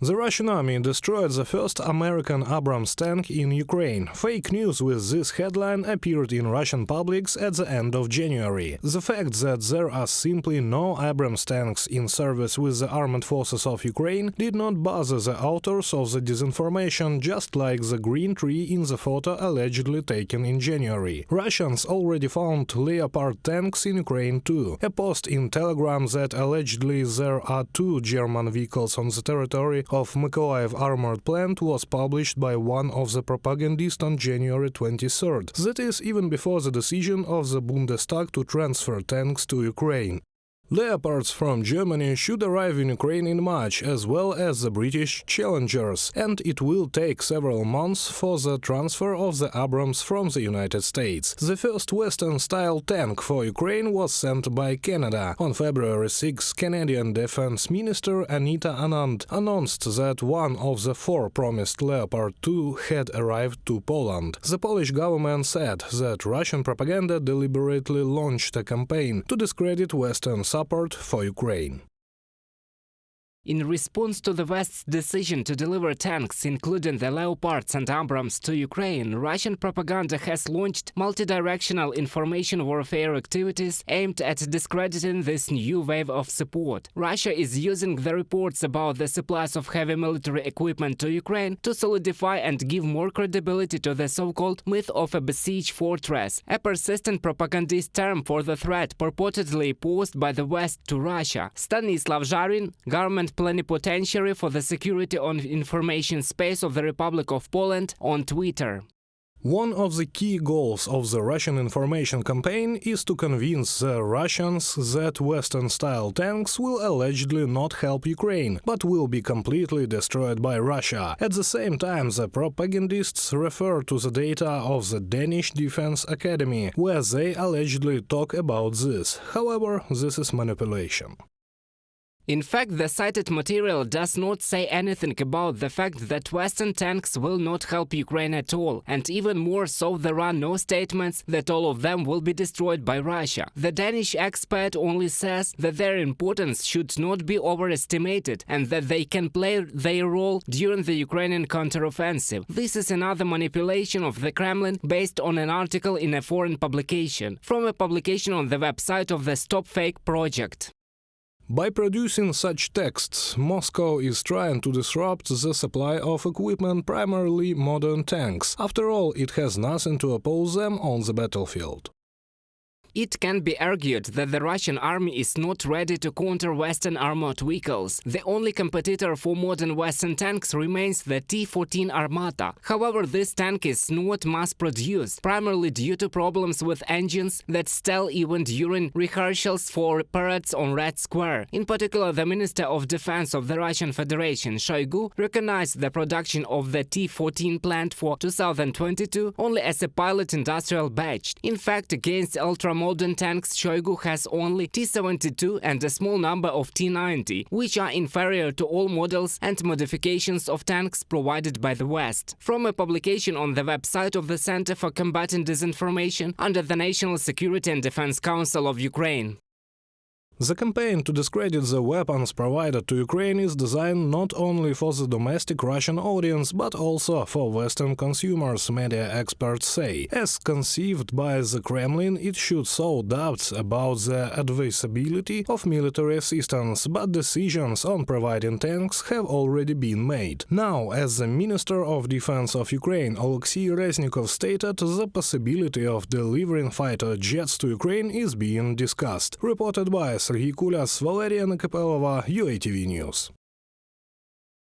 The Russian army destroyed the first American Abrams tank in Ukraine. Fake news with this headline appeared in Russian publics at the end of January. The fact that there are simply no Abrams tanks in service with the armed forces of Ukraine did not bother the authors of the disinformation, just like the green tree in the photo allegedly taken in January. Russians already found Leopard tanks in Ukraine too. A post in Telegram that allegedly there are 2 German vehicles on the territory of Mykolaiv armored plant was published by one of the propagandists on January 23rd. That is, even before the decision of the Bundestag to transfer tanks to Ukraine. Leopards from Germany should arrive in Ukraine in March, as well as the British Challengers, and it will take several months for the transfer of the Abrams from the United States. The first Western-style tank for Ukraine was sent by Canada. On February 6, Canadian Defense Minister Anita Anand announced that one of the 4 promised Leopard 2 had arrived to Poland. The Polish government said that Russian propaganda deliberately launched a campaign to discredit Western support for Ukraine. In response to the West's decision to deliver tanks, including the Leopards and Abrams, to Ukraine, Russian propaganda has launched multidirectional information warfare activities aimed at discrediting this new wave of support. Russia is using the reports about the supplies of heavy military equipment to Ukraine to solidify and give more credibility to the so-called myth of a besieged fortress, a persistent propagandist term for the threat purportedly posed by the West to Russia. Stanislav Zharin, government plenipotentiary for the security on information space of the Republic of Poland, on Twitter. One of the key goals of the Russian information campaign is to convince the Russians that Western-style tanks will allegedly not help Ukraine, but will be completely destroyed by Russia. At the same time, the propagandists refer to the data of the Danish Defense Academy, where they allegedly talk about this. However, this is manipulation. In fact, the cited material does not say anything about the fact that Western tanks will not help Ukraine at all, and even more so, there are no statements that all of them will be destroyed by Russia. The Danish expert only says that their importance should not be overestimated and that they can play their role during the Ukrainian counteroffensive. This is another manipulation of the Kremlin based on an article in a foreign publication, from a publication on the website of the Stop Fake project. By producing such texts, Moscow is trying to disrupt the supply of equipment, primarily modern tanks. After all, it has nothing to oppose them on the battlefield. It can be argued that the Russian army is not ready to counter Western armored vehicles. The only competitor for modern Western tanks remains the T-14 Armata. However, this tank is not mass-produced, primarily due to problems with engines that stall even during rehearsals for parades on Red Square. In particular, the Minister of Defense of the Russian Federation, Shoigu, recognized the production of the T-14 plant for 2022 only as a pilot industrial batch. In fact, against ultra-modern tanks, Shoigu has only T-72 and a small number of T-90, which are inferior to all models and modifications of tanks provided by the West. From a publication on the website of the Center for Combating Disinformation under the National Security and Defense Council of Ukraine. The campaign to discredit the weapons provided to Ukraine is designed not only for the domestic Russian audience, but also for Western consumers, media experts say. As conceived by the Kremlin, it should sow doubts about the advisability of military assistance, but decisions on providing tanks have already been made. Now, as the Minister of Defense of Ukraine, Oleksiy Reznikov, stated, the possibility of delivering fighter jets to Ukraine is being discussed. Reported by Serhiy Kulas, Valeria Nekapelova, UATV News.